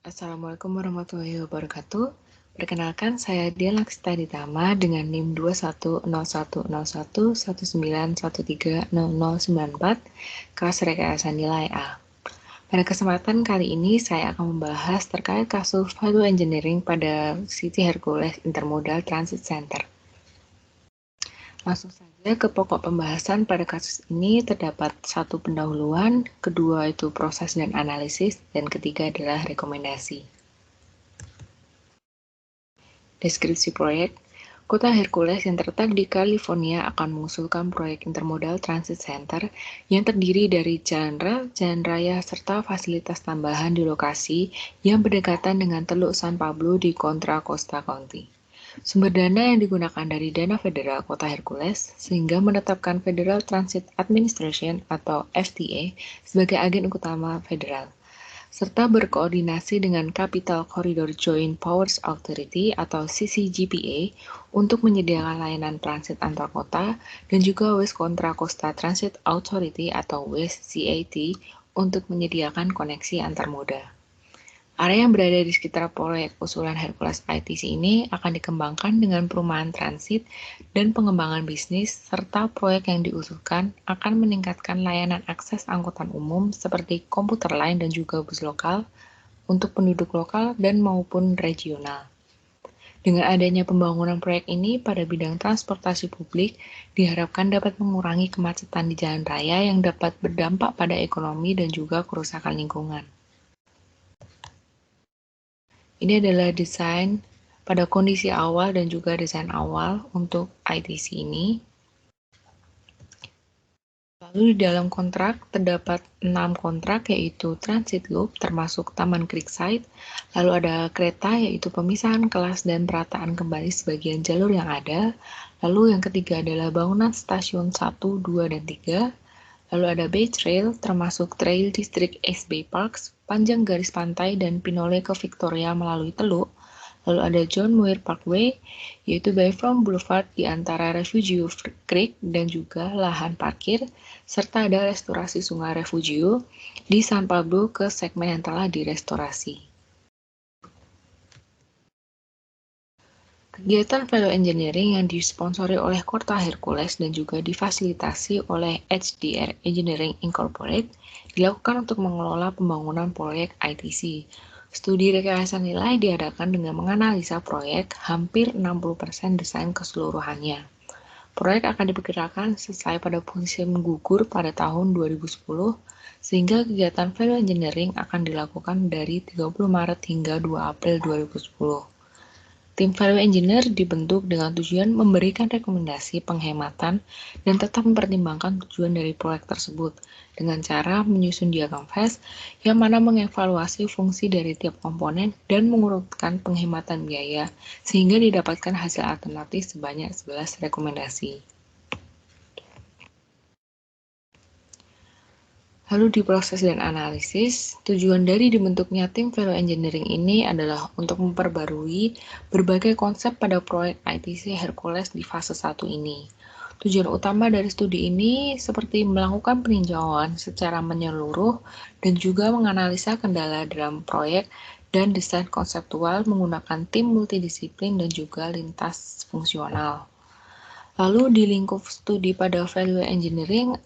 Assalamualaikum warahmatullahi wabarakatuh. Perkenalkan, saya Dian Laksita Ditama dengan NIM 2101119191300094, kelas rekayasa nilai A. Pada kesempatan kali ini, saya akan membahas terkait kasus value engineering pada City Hercules Intermodal Transit Center. Langsung saja ke pokok pembahasan. Pada kasus ini terdapat satu pendahuluan, kedua itu proses dan analisis, dan ketiga adalah rekomendasi. Deskripsi proyek. Kota Hercules yang terletak di California akan mengusulkan proyek Intermodal Transit Center yang terdiri dari jalan rel, jalan raya, serta fasilitas tambahan di lokasi yang berdekatan dengan Teluk San Pablo di Contra Costa County. Sumber dana yang digunakan dari dana federal Kota Hercules sehingga menetapkan Federal Transit Administration atau FTA sebagai agen utama federal, serta berkoordinasi dengan Capital Corridor Joint Powers Authority atau CCGPA untuk menyediakan layanan transit antar kota dan juga West Contra Costa Transit Authority atau West CAT untuk menyediakan koneksi antar moda. Area yang berada di sekitar proyek usulan Hercules ITC ini akan dikembangkan dengan perumahan transit dan pengembangan bisnis, serta proyek yang diusulkan akan meningkatkan layanan akses angkutan umum seperti komuter lain dan juga bus lokal untuk penduduk lokal dan maupun regional. Dengan adanya pembangunan proyek ini pada bidang transportasi publik, diharapkan dapat mengurangi kemacetan di jalan raya yang dapat berdampak pada ekonomi dan juga kerusakan lingkungan. Ini adalah desain pada kondisi awal dan juga desain awal untuk ITC ini. Lalu di dalam kontrak terdapat 6 kontrak yaitu Transit Loop termasuk Taman Creekside, lalu ada kereta yaitu pemisahan kelas dan perataan kembali sebagian jalur yang ada, lalu yang ketiga adalah bangunan stasiun 1, 2, dan 3, lalu ada Bay Trail termasuk Trail District East Bay Parks, panjang garis pantai dan Pinole ke Victoria melalui Teluk, lalu ada John Muir Parkway, yaitu Bayfront Boulevard di antara Refugio Creek dan juga lahan parkir, serta ada restorasi Sungai Refugio di San Pablo ke segmen yang telah direstorasi. Kegiatan value engineering yang disponsori oleh Kota Hercules dan juga difasilitasi oleh HDR Engineering Incorporated dilakukan untuk mengelola pembangunan proyek ITC. Studi rekayasa nilai diadakan dengan menganalisa proyek hampir 60% desain keseluruhannya. Proyek akan diperkirakan selesai pada musim gugur pada tahun 2010, sehingga kegiatan value engineering akan dilakukan dari 30 Maret hingga 2 April 2010. Tim value engineer dibentuk dengan tujuan memberikan rekomendasi penghematan dan tetap mempertimbangkan tujuan dari proyek tersebut dengan cara menyusun diagram phase yang mana mengevaluasi fungsi dari tiap komponen dan mengurutkan penghematan biaya sehingga didapatkan hasil alternatif sebanyak 11 rekomendasi. Lalu di proses dan analisis, tujuan dari dibentuknya tim value engineering ini adalah untuk memperbarui berbagai konsep pada proyek ITC Hercules di fase 1 ini. Tujuan utama dari studi ini seperti melakukan peninjauan secara menyeluruh dan juga menganalisa kendala dalam proyek dan desain konseptual menggunakan tim multidisiplin dan juga lintas fungsional. Lalu di lingkup studi pada value engineering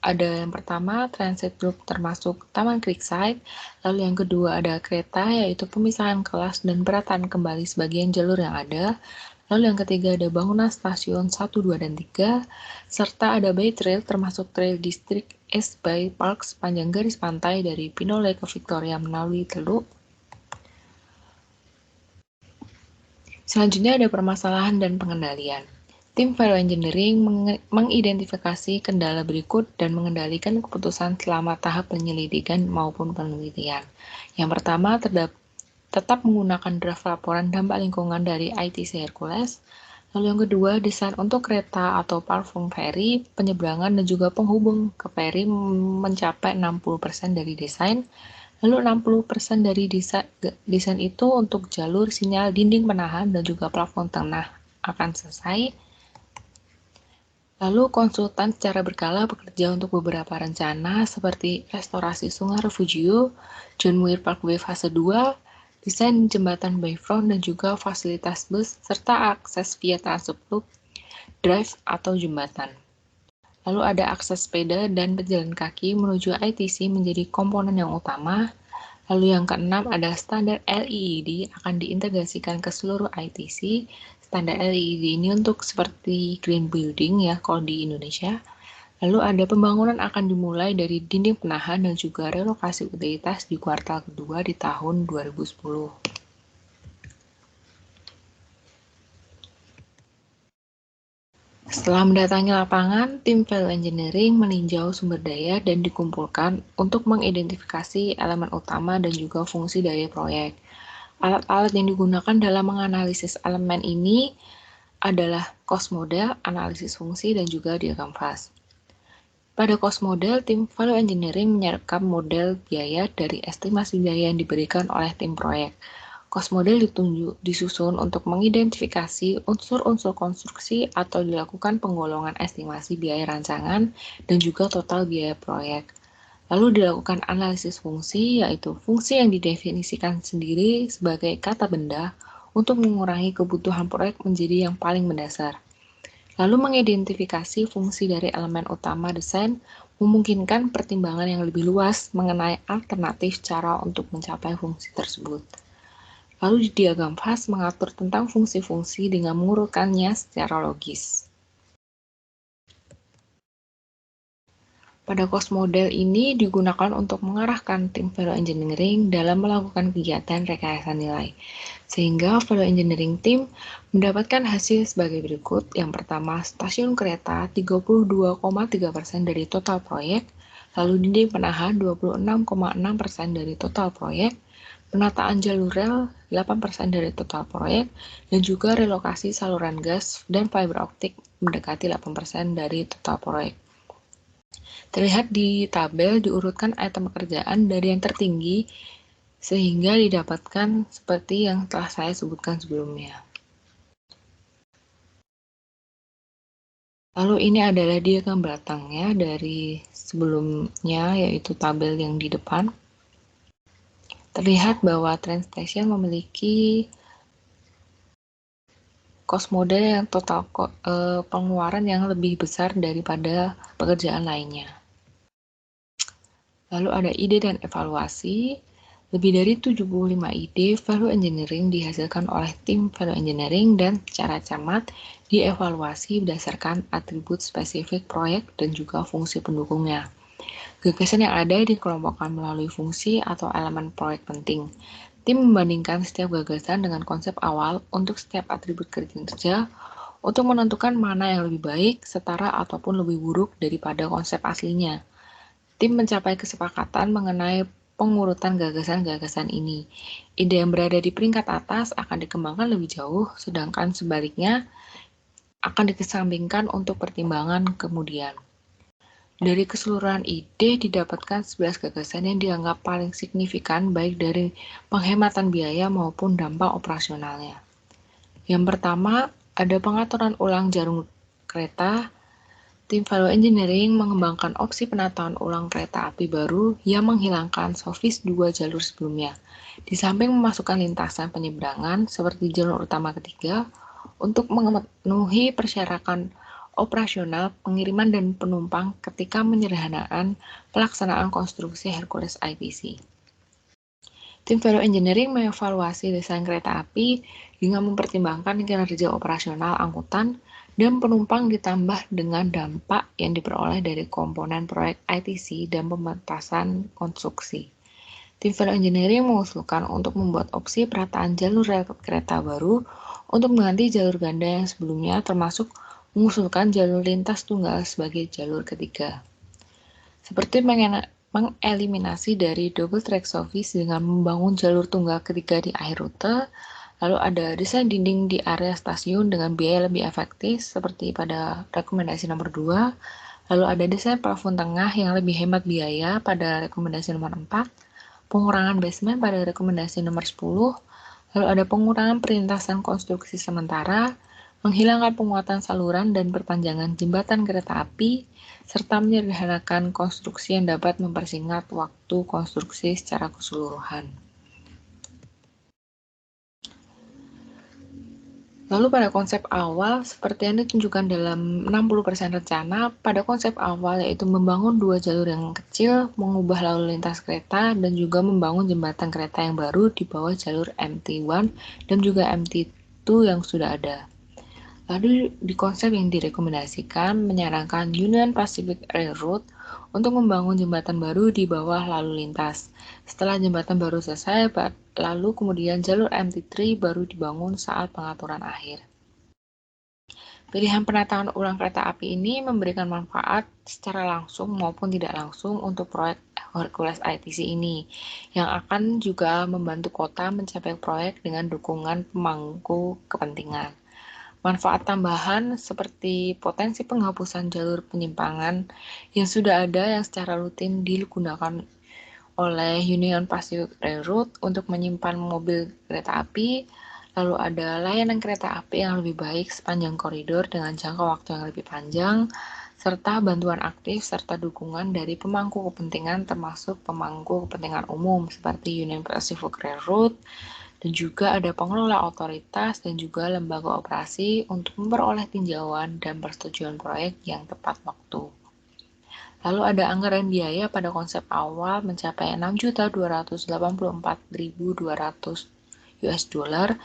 ada yang pertama, transit loop termasuk Taman Creekside, lalu yang kedua ada kereta, yaitu pemisahan kelas dan berataan kembali sebagian jalur yang ada, lalu yang ketiga ada bangunan stasiun 1, 2, dan 3, serta ada Bay Trail termasuk Trail District East Bay Parks sepanjang garis pantai dari Pinole ke Victoria melalui Teluk. Selanjutnya ada permasalahan dan pengendalian. Tim value engineering mengidentifikasi kendala berikut dan mengendalikan keputusan selama tahap penyelidikan maupun penelitian. Yang pertama, tetap menggunakan draft laporan dampak lingkungan dari ITC Hercules. Lalu yang kedua, desain untuk kereta atau platform ferry, penyeberangan dan juga penghubung ke ferry mencapai 60% dari desain. Lalu 60% dari desain itu untuk jalur sinyal dinding penahan dan juga plafon tengah akan selesai. Lalu konsultan secara berkala bekerja untuk beberapa rencana seperti restorasi Sungai Refugio, John Muir Parkway fase 2, desain jembatan Bayfront dan juga fasilitas bus serta akses via Transloop, drive atau jembatan. Lalu ada akses sepeda dan pejalan kaki menuju ITC menjadi komponen yang utama. Lalu yang keenam ada standar LEED akan diintegrasikan ke seluruh ITC. Standar LEED ini untuk seperti green building ya kalau di Indonesia. Lalu ada pembangunan akan dimulai dari dinding penahan dan juga relokasi utilitas di kuartal kedua di tahun 2010. Setelah mendatangi lapangan, tim Value Engineering meninjau sumber daya dan dikumpulkan untuk mengidentifikasi elemen utama dan juga fungsi dari proyek. Alat-alat yang digunakan dalam menganalisis elemen ini adalah cost model, analisis fungsi, dan juga diagram fast. Pada cost model, tim Value Engineering menyerap model biaya dari estimasi biaya yang diberikan oleh tim proyek. Cost model disusun untuk mengidentifikasi unsur-unsur konstruksi atau dilakukan penggolongan estimasi biaya rancangan dan juga total biaya proyek. Lalu dilakukan analisis fungsi, yaitu fungsi yang didefinisikan sendiri sebagai kata benda untuk mengurangi kebutuhan proyek menjadi yang paling mendasar. Lalu mengidentifikasi fungsi dari elemen utama desain memungkinkan pertimbangan yang lebih luas mengenai alternatif cara untuk mencapai fungsi tersebut. Lalu di diagram fast mengatur tentang fungsi-fungsi dengan mengurutkannya secara logis. Pada cost model ini digunakan untuk mengarahkan tim Value Engineering dalam melakukan kegiatan rekayasa nilai. Sehingga Value Engineering Team mendapatkan hasil sebagai berikut. Yang pertama, stasiun kereta 32,3% dari total proyek, lalu dinding penahan 26,6% dari total proyek, penataan jalur rel 8% dari total proyek, dan juga relokasi saluran gas dan fiber optik mendekati 8% dari total proyek. Terlihat di tabel diurutkan item pekerjaan dari yang tertinggi sehingga didapatkan seperti yang telah saya sebutkan sebelumnya. Lalu ini adalah diagram belakangnya dari sebelumnya, yaitu tabel yang di depan. Terlihat bahwa train station memiliki cost model yang total pengeluaran yang lebih besar daripada pekerjaan lainnya. Lalu ada ide dan evaluasi. Lebih dari 75 ide value engineering dihasilkan oleh tim value engineering dan secara cermat dievaluasi berdasarkan atribut spesifik proyek dan juga fungsi pendukungnya. Gagasan yang ada dikelompokkan melalui fungsi atau elemen proyek penting. Tim membandingkan setiap gagasan dengan konsep awal untuk setiap atribut kerja untuk menentukan mana yang lebih baik, setara, ataupun lebih buruk daripada konsep aslinya. Tim mencapai kesepakatan mengenai pengurutan gagasan-gagasan ini. Ide yang berada di peringkat atas akan dikembangkan lebih jauh, sedangkan sebaliknya akan dikesampingkan untuk pertimbangan kemudian. Dari keseluruhan ide didapatkan 11 gagasan yang dianggap paling signifikan baik dari penghematan biaya maupun dampak operasionalnya. Yang pertama, ada pengaturan ulang jarum kereta. Tim Value Engineering mengembangkan opsi penataan ulang kereta api baru yang menghilangkan sofis 2 jalur sebelumnya. Di samping memasukkan lintasan penyeberangan seperti jalur utama ketiga untuk memenuhi persyaratan operasional pengiriman dan penumpang ketika menyederhanakan pelaksanaan konstruksi Hercules ITC. Tim Value Engineering mengevaluasi desain kereta api dengan mempertimbangkan kinerja operasional angkutan dan penumpang ditambah dengan dampak yang diperoleh dari komponen proyek ITC dan pementasan konstruksi. Tim Value Engineering mengusulkan untuk membuat opsi perataan jalur rel kereta baru untuk mengganti jalur ganda yang sebelumnya, termasuk mengusulkan jalur lintas tunggal sebagai jalur ketiga. Seperti mengeliminasi dari double track service dengan membangun jalur tunggal ketiga di akhir rute, lalu ada desain dinding di area stasiun dengan biaya lebih efektif seperti pada rekomendasi nomor 2, lalu ada desain plafon tengah yang lebih hemat biaya pada rekomendasi nomor 4, pengurangan basement pada rekomendasi nomor 10, lalu ada pengurangan perlintasan konstruksi sementara, menghilangkan penguatan saluran dan perpanjangan jembatan kereta api, serta menyederhanakan konstruksi yang dapat mempersingkat waktu konstruksi secara keseluruhan. Lalu pada konsep awal, seperti yang ditunjukkan dalam 60% rencana, pada konsep awal yaitu membangun 2 jalur yang kecil, mengubah lalu lintas kereta, dan juga membangun jembatan kereta yang baru di bawah jalur MT1 dan juga MT2 yang sudah ada. Lalu di konsep yang direkomendasikan menyarankan Union Pacific Railroad untuk membangun jembatan baru di bawah lalu lintas. Setelah jembatan baru selesai, lalu kemudian jalur MT3 baru dibangun saat pengaturan akhir. Pilihan penataan ulang kereta api ini memberikan manfaat secara langsung maupun tidak langsung untuk proyek Hercules ITC ini, yang akan juga membantu kota mencapai proyek dengan dukungan pemangku kepentingan. Manfaat tambahan seperti potensi penghapusan jalur penyimpangan yang sudah ada yang secara rutin digunakan oleh Union Pacific Railroad untuk menyimpan mobil kereta api, lalu ada layanan kereta api yang lebih baik sepanjang koridor dengan jangka waktu yang lebih panjang, serta bantuan aktif serta dukungan dari pemangku kepentingan termasuk pemangku kepentingan umum seperti Union Pacific Railroad, dan juga ada pengelola otoritas dan juga lembaga operasi untuk memperoleh tinjauan dan persetujuan proyek yang tepat waktu. Lalu ada anggaran biaya pada konsep awal mencapai 6.284.200 US dollar.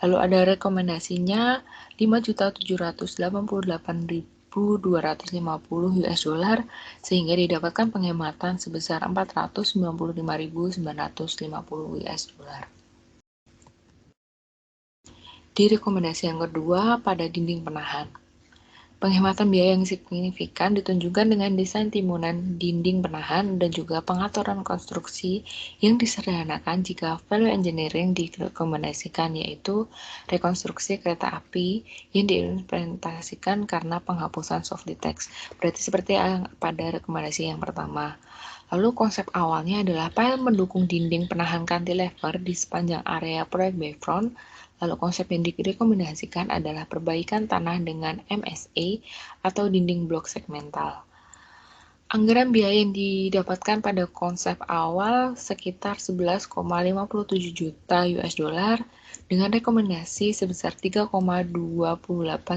Lalu ada rekomendasinya 5.788.250 US dollar sehingga didapatkan penghematan sebesar 495.950 US dollar. Di rekomendasi yang kedua pada dinding penahan. Penghematan biaya yang signifikan ditunjukkan dengan desain timunan dinding penahan dan juga pengaturan konstruksi yang disederhanakan jika value engineering direkomendasikan, yaitu rekonstruksi kereta api yang diimplementasikan karena penghapusan soft text. Berarti seperti yang pada rekomendasi yang pertama. Lalu konsep awalnya adalah pile mendukung dinding penahan cantilever di sepanjang area proyek Bayfront. Lalu konsep yang direkomendasikan adalah perbaikan tanah dengan MSA atau dinding blok segmental. Anggaran biaya yang didapatkan pada konsep awal sekitar 11,57 juta US dollar dengan rekomendasi sebesar 3,28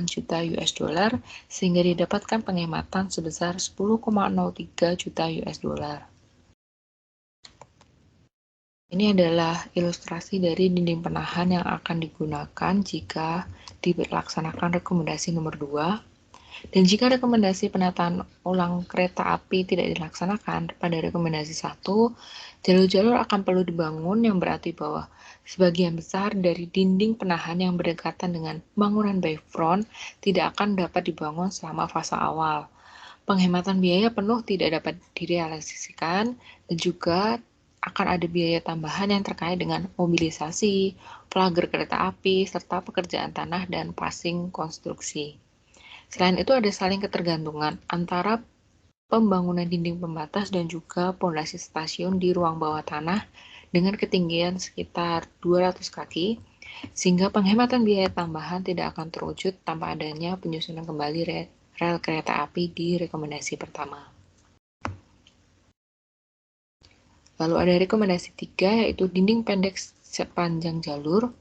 juta US dollar sehingga didapatkan penghematan sebesar 10,03 juta US dollar. Ini adalah ilustrasi dari dinding penahan yang akan digunakan jika dilaksanakan rekomendasi nomor 2. Dan jika rekomendasi penataan ulang kereta api tidak dilaksanakan pada rekomendasi 1, jalur-jalur akan perlu dibangun yang berarti bahwa sebagian besar dari dinding penahan yang berdekatan dengan bangunan Bayfront tidak akan dapat dibangun selama fase awal. Penghematan biaya penuh tidak dapat direalisasikan dan juga akan ada biaya tambahan yang terkait dengan mobilisasi, pagar kereta api, serta pekerjaan tanah dan passing konstruksi. Selain itu ada saling ketergantungan antara pembangunan dinding pembatas dan juga pondasi stasiun di ruang bawah tanah dengan ketinggian sekitar 200 kaki, sehingga penghematan biaya tambahan tidak akan terwujud tanpa adanya penyusunan kembali rel kereta api di rekomendasi pertama. Lalu ada rekomendasi 3 yaitu dinding pendek sepanjang jalur.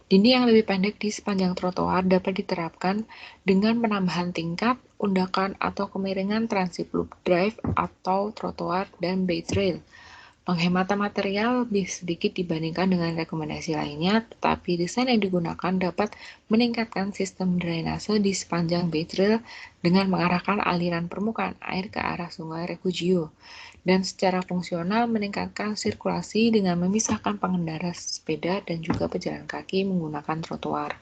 Dinding yang lebih pendek di sepanjang trotoar dapat diterapkan dengan penambahan tingkat, undakan, atau kemiringan transit loop drive atau trotoar dan base rail. Penghematan material lebih sedikit dibandingkan dengan rekomendasi lainnya, tetapi desain yang digunakan dapat meningkatkan sistem drainase di sepanjang base rail dengan mengarahkan aliran permukaan air ke arah sungai Refugio, dan secara fungsional meningkatkan sirkulasi dengan memisahkan pengendara sepeda dan juga pejalan kaki menggunakan trotoar.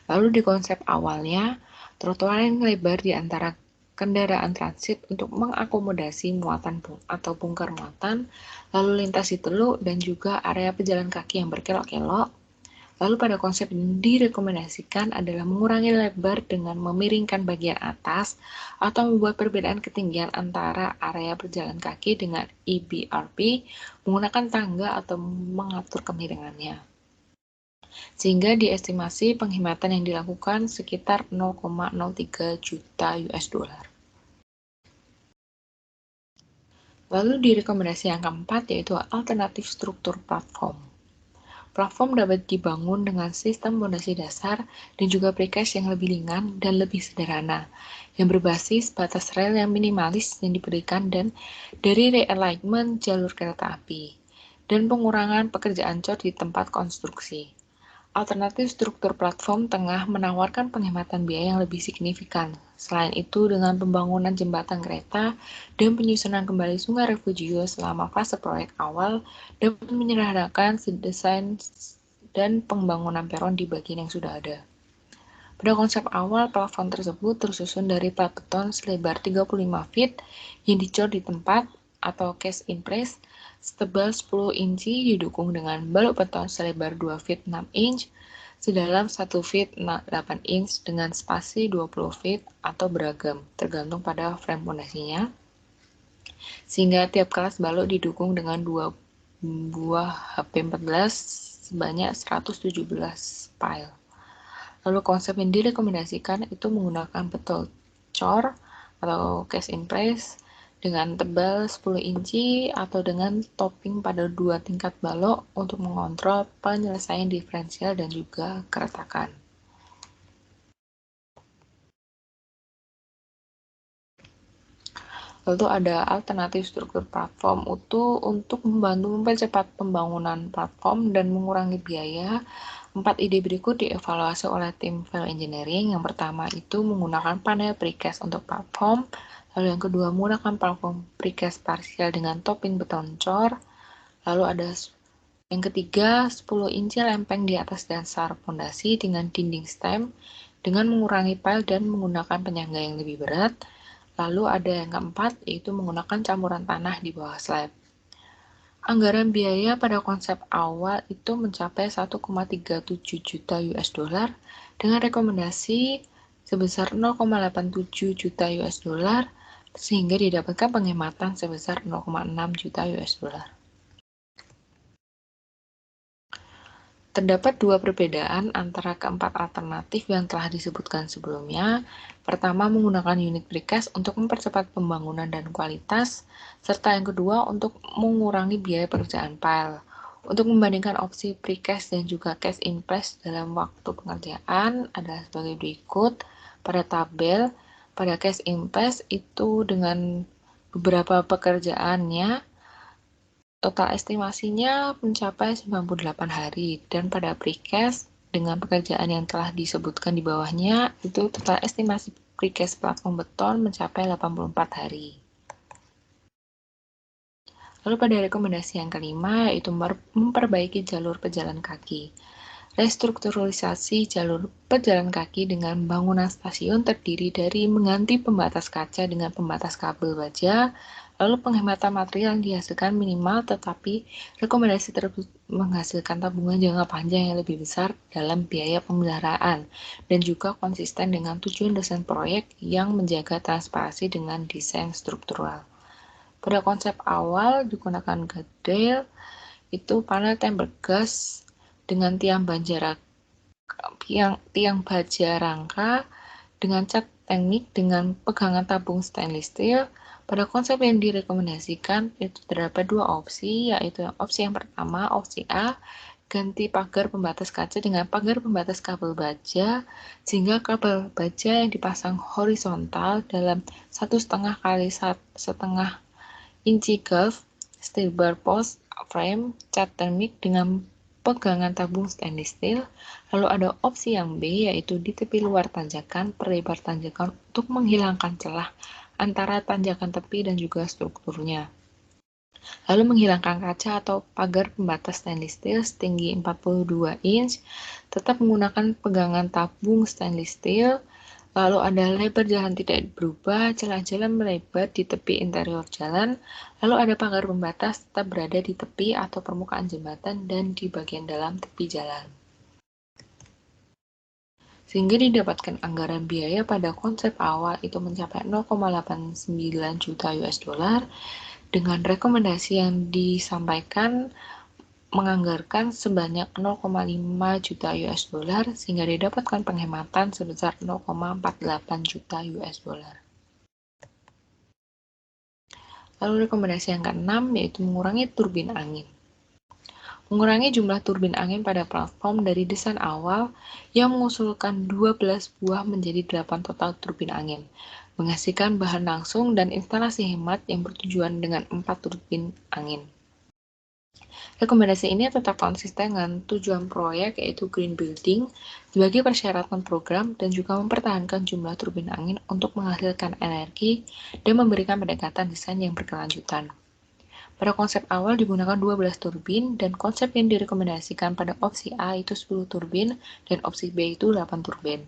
Lalu di konsep awalnya, trotoar yang lebar di antara kendaraan transit untuk mengakomodasi muatan atau bongkar muatan, lalu lintas di teluk dan juga area pejalan kaki yang berkelok-kelok. Lalu pada konsep yang direkomendasikan adalah mengurangi lebar dengan memiringkan bagian atas atau membuat perbedaan ketinggian antara area berjalan kaki dengan EBRP menggunakan tangga atau mengatur kemiringannya. sehingga diestimasi penghematan yang dilakukan sekitar 0,03 juta US dollar. Lalu di rekomendasi yang keempat yaitu alternatif struktur platform. Platform dapat dibangun dengan sistem fondasi dasar dan juga precast yang lebih ringan dan lebih sederhana, yang berbasis batas rel yang minimalis yang diberikan dan dari realignment jalur kereta api, dan pengurangan pekerjaan cor di tempat konstruksi. Alternatif struktur platform tengah menawarkan penghematan biaya yang lebih signifikan. Selain itu, dengan pembangunan jembatan kereta dan penyusunan kembali Sungai Refugio selama fase proyek awal dapat menyederhanakan desain dan pembangunan peron di bagian yang sudah ada. Pada konsep awal, platform tersebut tersusun dari plat beton selebar 35 feet yang dicor di tempat atau cast in place setebal 10 inci didukung dengan balok beton selebar 2 feet 6 inch sedalam 1 feet 8 inch dengan spasi 20 feet atau beragam, tergantung pada frame fondasinya. Sehingga tiap kelas balok didukung dengan 2 buah HP14 sebanyak 117 pile. Lalu konsep yang direkomendasikan itu menggunakan beton cor atau cast in place dengan tebal 10 inci atau dengan topping pada 2 tingkat balok untuk mengontrol penyelesaian diferensial dan juga keretakan. Lalu ada alternatif struktur platform utuh untuk membantu mempercepat pembangunan platform dan mengurangi biaya. 4 ide berikut dievaluasi oleh tim value engineering. Yang pertama itu menggunakan panel precast untuk platform. Lalu yang kedua menggunakan platform precast parsial dengan topping beton cor. Lalu ada yang ketiga 10 inci lempeng di atas dasar fondasi dengan dinding stem dengan mengurangi pile dan menggunakan penyangga yang lebih berat. Lalu ada yang keempat, yaitu menggunakan campuran tanah di bawah slab. Anggaran biaya pada konsep awal itu mencapai 1,37 juta US dollar dengan rekomendasi sebesar 0,87 juta US dollar sehingga didapatkan penghematan sebesar 0,6 juta US dollar. Terdapat dua perbedaan antara keempat alternatif yang telah disebutkan sebelumnya. Pertama, menggunakan unit precast untuk mempercepat pembangunan dan kualitas, serta yang kedua untuk mengurangi biaya pekerjaan pile. Untuk membandingkan opsi precast dan juga cast in place dalam waktu pengerjaan adalah sebagai berikut. Pada tabel, pada cast in place itu dengan beberapa pekerjaannya, total estimasinya mencapai 98 hari dan pada precast dengan pekerjaan yang telah disebutkan di bawahnya itu total estimasi precast platform beton mencapai 84 hari. Lalu pada rekomendasi yang kelima yaitu memperbaiki jalur pejalan kaki. Restrukturalisasi jalur pejalan kaki dengan bangunan stasiun terdiri dari mengganti pembatas kaca dengan pembatas kabel baja. Lalu penghematan material yang dihasilkan minimal, tetapi rekomendasi tersebut menghasilkan tabungan jangka panjang yang lebih besar dalam biaya pemeliharaan dan juga konsisten dengan tujuan desain proyek yang menjaga transparansi dengan desain struktural. Pada konsep awal digunakan guardrail itu panel tempered glass dengan tiang baja rangka dengan cat teknik dengan pegangan tabung stainless steel. Pada konsep yang direkomendasikan itu terdapat dua opsi, yaitu opsi yang pertama, opsi A, ganti pagar pembatas kaca dengan pagar pembatas kabel baja, sehingga kabel baja yang dipasang horizontal dalam 1,5 kali 1,5 inci gulf, steel bar post, frame, cat teknik dengan pegangan tabung stainless steel. Lalu ada opsi yang B, yaitu di tepi luar tanjakan, perlebar tanjakan untuk menghilangkan celah antara tanjakan tepi dan juga strukturnya. Lalu menghilangkan kaca atau pagar pembatas stainless steel setinggi 42 inch, tetap menggunakan pegangan tabung stainless steel. Lalu ada lebar jalan tidak berubah, celah jalan melebar di tepi interior jalan. Lalu ada pagar pembatas tetap berada di tepi atau permukaan jembatan dan di bagian dalam tepi jalan. Sehingga didapatkan anggaran biaya pada konsep awal itu mencapai 0,89 juta US dollar dengan rekomendasi yang disampaikan menganggarkan sebanyak 0,5 juta US dollar sehingga didapatkan penghematan sebesar 0,48 juta US dollar. Lalu rekomendasi yang keenam yaitu mengurangi turbin angin. Mengurangi jumlah turbin angin pada platform dari desain awal yang mengusulkan 12 buah menjadi 8 total turbin angin, menghasilkan bahan langsung dan instalasi hemat yang bertujuan dengan 4 turbin angin. Rekomendasi ini tetap konsisten dengan tujuan proyek yaitu green building sebagai persyaratan program dan juga mempertahankan jumlah turbin angin untuk menghasilkan energi dan memberikan pendekatan desain yang berkelanjutan. Pada konsep awal digunakan 12 turbin dan konsep yang direkomendasikan pada opsi A itu 10 turbin dan opsi B itu 8 turbin.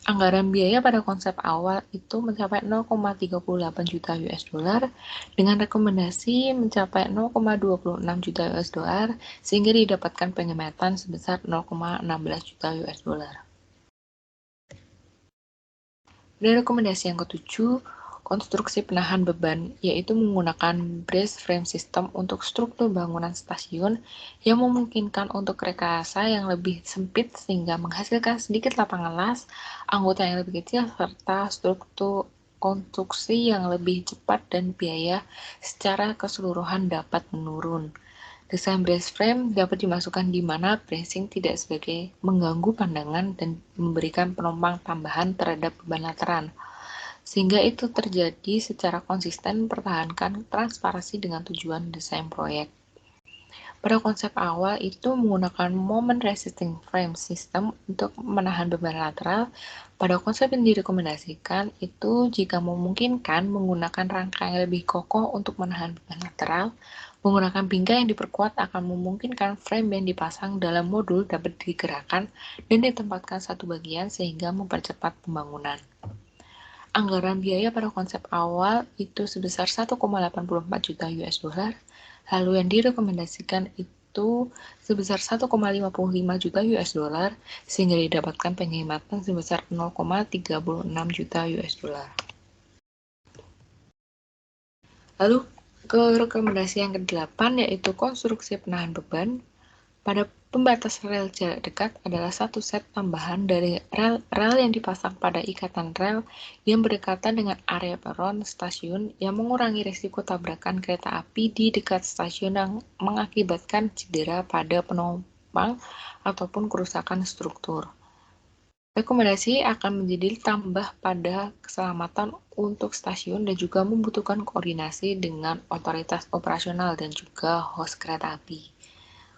Anggaran biaya pada konsep awal itu mencapai 0,38 juta US dollar dengan rekomendasi mencapai 0,26 juta US dollar sehingga didapatkan penghematan sebesar 0,16 juta US dollar. Dan rekomendasi yang ketujuh, konstruksi penahan beban, yaitu menggunakan brace frame system untuk struktur bangunan stasiun yang memungkinkan untuk rekayasa yang lebih sempit sehingga menghasilkan sedikit lapangan las, anggota yang lebih kecil, serta struktur konstruksi yang lebih cepat dan biaya secara keseluruhan dapat menurun. Desain brace frame dapat dimasukkan di mana bracing tidak sebagai mengganggu pandangan dan memberikan penopang tambahan terhadap beban lateran, sehingga itu terjadi secara konsisten mempertahankan transparansi dengan tujuan desain proyek. Pada konsep awal itu menggunakan moment resisting frame system untuk menahan beban lateral. Pada konsep yang direkomendasikan itu jika memungkinkan menggunakan rangka yang lebih kokoh untuk menahan beban lateral. Menggunakan bingkai yang diperkuat akan memungkinkan frame yang dipasang dalam modul dapat digerakkan dan ditempatkan satu bagian sehingga mempercepat pembangunan. Anggaran biaya pada konsep awal itu sebesar 1,84 juta US dollar, lalu yang direkomendasikan itu sebesar 1,55 juta US dollar sehingga didapatkan penghematan sebesar 0,36 juta US dollar. Lalu ke rekomendasi yang ke-8 yaitu konstruksi penahan beban. Pada pembatas rel jarak dekat adalah satu set tambahan dari rel yang dipasang pada ikatan rel yang berdekatan dengan area peron stasiun yang mengurangi risiko tabrakan kereta api di dekat stasiun yang mengakibatkan cedera pada penumpang ataupun kerusakan struktur. Rekomendasi akan menjadi tambah pada keselamatan untuk stasiun dan juga membutuhkan koordinasi dengan otoritas operasional dan juga host kereta api.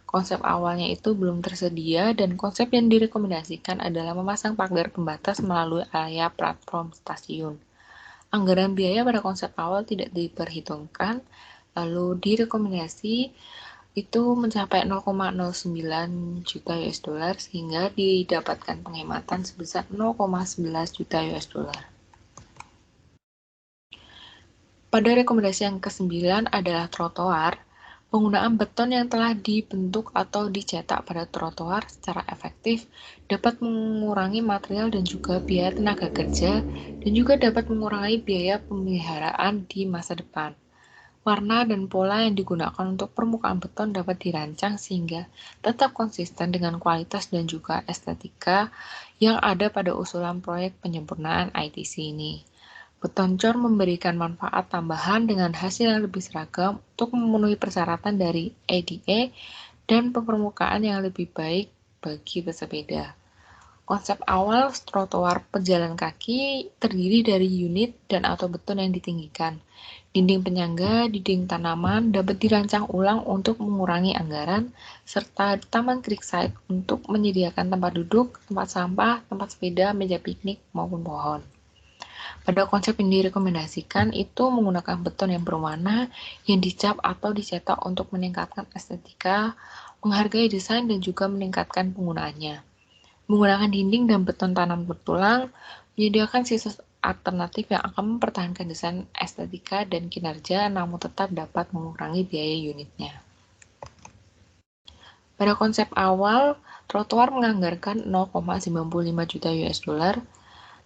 Konsep awalnya itu belum tersedia dan konsep yang direkomendasikan adalah memasang pagar pembatas melalui area platform stasiun. Anggaran biaya pada konsep awal tidak diperhitungkan, lalu direkomendasi itu mencapai 0,09 juta US dollar sehingga didapatkan penghematan sebesar 0,11 juta US dollar. Pada rekomendasi yang ke-9 adalah trotoar. Penggunaan beton yang telah dibentuk atau dicetak pada trotoar secara efektif dapat mengurangi material dan juga biaya tenaga kerja dan juga dapat mengurangi biaya pemeliharaan di masa depan. Warna dan pola yang digunakan untuk permukaan beton dapat dirancang sehingga tetap konsisten dengan kualitas dan juga estetika yang ada pada usulan proyek penyempurnaan ITC ini. Beton cor memberikan manfaat tambahan dengan hasil yang lebih seragam untuk memenuhi persyaratan dari ADA dan permukaan yang lebih baik bagi pesepeda. Konsep awal trotoar pejalan kaki terdiri dari unit dan atau beton yang ditinggikan. Dinding penyangga, dinding tanaman dapat dirancang ulang untuk mengurangi anggaran, serta taman creekside untuk menyediakan tempat duduk, tempat sampah, tempat sepeda, meja piknik, maupun pohon. Pada konsep yang direkomendasikan itu menggunakan beton yang berwarna, yang dicap atau dicetak untuk meningkatkan estetika, menghargai desain dan juga meningkatkan penggunaannya. Menggunakan dinding dan beton tanam bertulang, menyediakan sisa alternatif yang akan mempertahankan desain estetika dan kinerja namun tetap dapat mengurangi biaya unitnya. Pada konsep awal, trotoar menganggarkan 0,95 juta US dollar,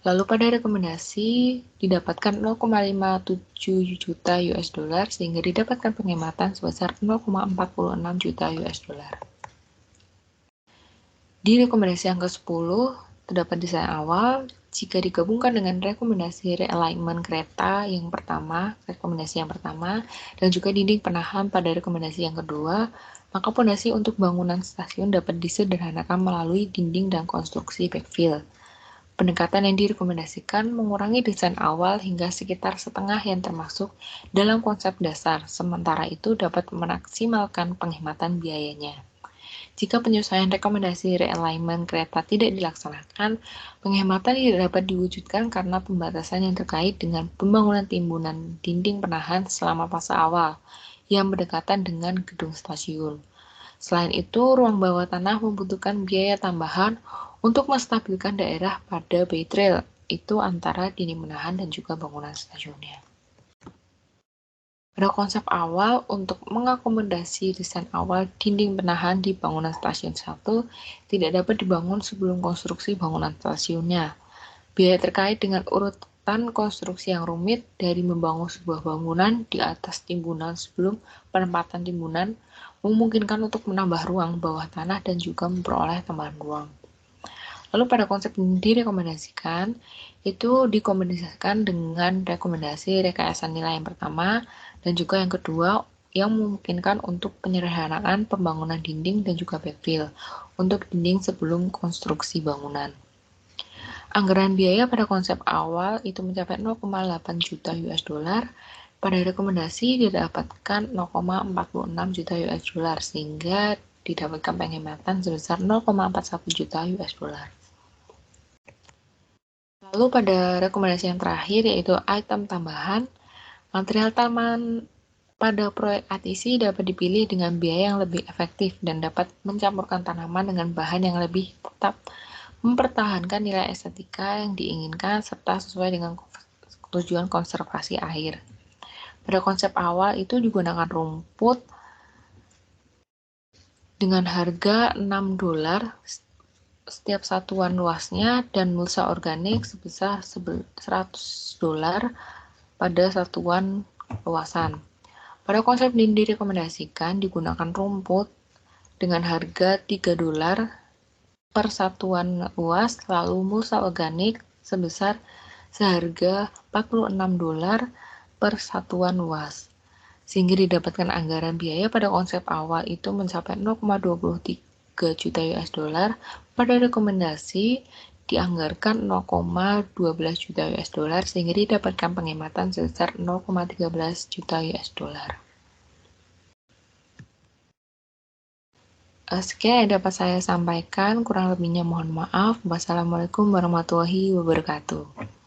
Lalu pada rekomendasi didapatkan 0,57 juta US dollar sehingga didapatkan penghematan sebesar 0,46 juta US dollar. Di rekomendasi yang ke-10 terdapat desain awal. Jika digabungkan dengan rekomendasi realignment kereta yang pertama, rekomendasi yang pertama, dan juga dinding penahan pada rekomendasi yang kedua, maka pondasi untuk bangunan stasiun dapat disederhanakan melalui dinding dan konstruksi backfill. Pendekatan yang direkomendasikan mengurangi desain awal hingga sekitar setengah yang termasuk dalam konsep dasar, sementara itu dapat memaksimalkan penghematan biayanya. Jika penyesuaian rekomendasi realignment kereta tidak dilaksanakan, penghematan tidak dapat diwujudkan karena pembatasan yang terkait dengan pembangunan timbunan dinding penahan selama fase awal yang berdekatan dengan gedung stasiun. Selain itu, ruang bawah tanah membutuhkan biaya tambahan untuk menstabilkan daerah pada bay trail, itu antara dinding penahan dan juga bangunan stasiunnya. Pada konsep awal untuk mengakomodasi desain awal dinding penahan di bangunan stasiun 1 tidak dapat dibangun sebelum konstruksi bangunan stasiunnya. Biaya terkait dengan urutan konstruksi yang rumit dari membangun sebuah bangunan di atas timbunan sebelum penempatan timbunan memungkinkan untuk menambah ruang bawah tanah dan juga memperoleh tambahan ruang. Lalu pada konsep yang direkomendasikan, itu dikombinasikan dengan rekomendasi rekayasa nilai yang pertama dan juga yang kedua yang memungkinkan untuk penyederhanaan pembangunan dinding dan juga backfill untuk dinding sebelum konstruksi bangunan. Anggaran biaya pada konsep awal itu mencapai 0,8 juta US dollar, pada rekomendasi didapatkan 0,46 juta US dollar sehingga didapatkan penghematan sebesar 0,41 juta US dollar. Lalu pada rekomendasi yang terakhir yaitu item tambahan, material taman pada proyek ATC dapat dipilih dengan biaya yang lebih efektif dan dapat mencampurkan tanaman dengan bahan yang lebih tetap mempertahankan nilai estetika yang diinginkan serta sesuai dengan tujuan konservasi air. Pada konsep awal itu digunakan rumput dengan harga $6 setiap satuan luasnya dan mulsa organik sebesar $100 pada satuan luasan. Pada konsep yang direkomendasikan digunakan rumput dengan harga $3 per satuan luas, lalu mulsa organik sebesar seharga $46 per satuan luas. Sehingga didapatkan anggaran biaya pada konsep awal itu mencapai 0,23 juta US dollar, pada rekomendasi dianggarkan 0,12 juta US dollar sehingga didapatkan penghematan sebesar 0,13 juta US dollar. Sekian yang dapat saya sampaikan, kurang lebihnya mohon maaf. Wassalamualaikum warahmatullahi wabarakatuh.